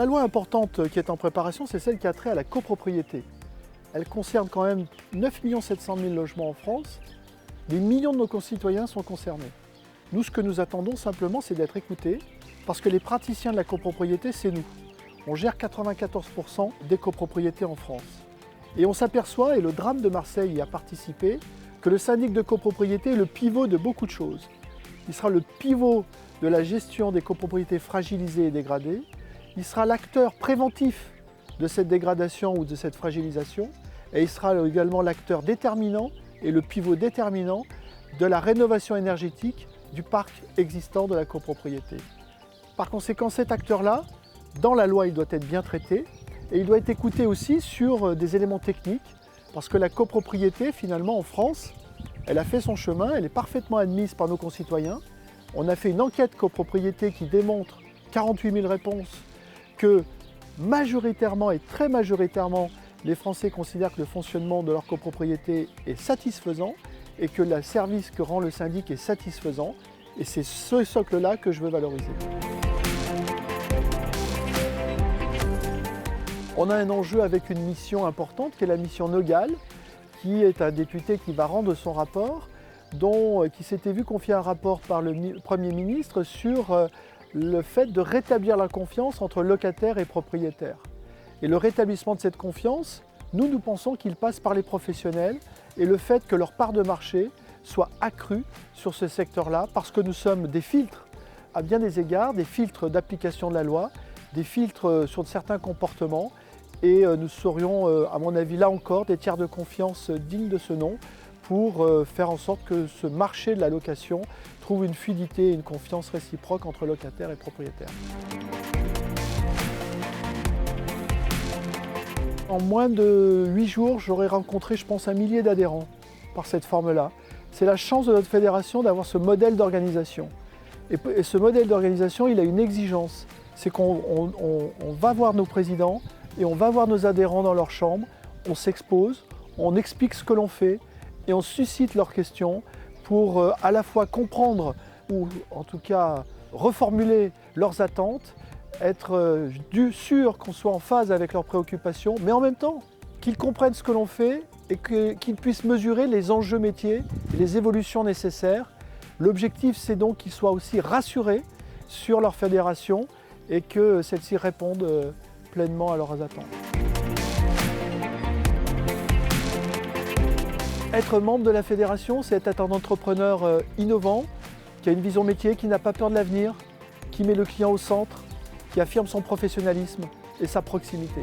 La loi importante qui est en préparation, c'est celle qui a trait à la copropriété. Elle concerne quand même 9 700 000 logements en France. Des millions de nos concitoyens sont concernés. Nous, ce que nous attendons simplement, c'est d'être écoutés, parce que les praticiens de la copropriété, c'est nous. On gère 94% des copropriétés en France. Et on s'aperçoit, et le drame de Marseille y a participé, que le syndic de copropriété est le pivot de beaucoup de choses. Il sera le pivot de la gestion des copropriétés fragilisées et dégradées. Il sera l'acteur préventif de cette dégradation ou de cette fragilisation. Et il sera également l'acteur déterminant et le pivot déterminant de la rénovation énergétique du parc existant de la copropriété. Par conséquent, cet acteur-là, dans la loi, il doit être bien traité et il doit être écouté aussi sur des éléments techniques parce que la copropriété, finalement, en France, elle a fait son chemin, elle est parfaitement admise par nos concitoyens. On a fait une enquête copropriété qui démontre 48 000 réponses que majoritairement et très majoritairement, les Français considèrent que le fonctionnement de leur copropriété est satisfaisant et que le service que rend le syndic est satisfaisant. Et c'est ce socle-là que je veux valoriser. On a un enjeu avec une mission importante qui est la mission Nogal, qui est un député qui va rendre son rapport, qui s'était vu confier un rapport par le Premier ministre sur le fait de rétablir la confiance entre locataires et propriétaires. Et le rétablissement de cette confiance, nous pensons qu'il passe par les professionnels et le fait que leur part de marché soit accrue sur ce secteur-là, parce que nous sommes des filtres à bien des égards, des filtres d'application de la loi, des filtres sur certains comportements, et nous serions, à mon avis, là encore, des tiers de confiance dignes de ce nom pour faire en sorte que ce marché de la location trouve une fluidité et une confiance réciproque entre locataires et propriétaires. En moins de 8 jours, j'aurais rencontré, je pense, 1 millier d'adhérents par cette forme-là. C'est la chance de notre fédération d'avoir ce modèle d'organisation. Et ce modèle d'organisation, il a une exigence. C'est qu'on va voir nos présidents et on va voir nos adhérents dans leur chambre, on s'expose, on explique ce que l'on fait et on suscite leurs questions pour à la fois comprendre ou en tout cas reformuler leurs attentes, être sûr qu'on soit en phase avec leurs préoccupations, mais en même temps qu'ils comprennent ce que l'on fait et qu'ils puissent mesurer les enjeux métiers et les évolutions nécessaires. L'objectif, c'est donc qu'ils soient aussi rassurés sur leur fédération et que celle-ci réponde pleinement à leurs attentes. Être membre de la fédération, c'est être un entrepreneur innovant, qui a une vision métier, qui n'a pas peur de l'avenir, qui met le client au centre, qui affirme son professionnalisme et sa proximité.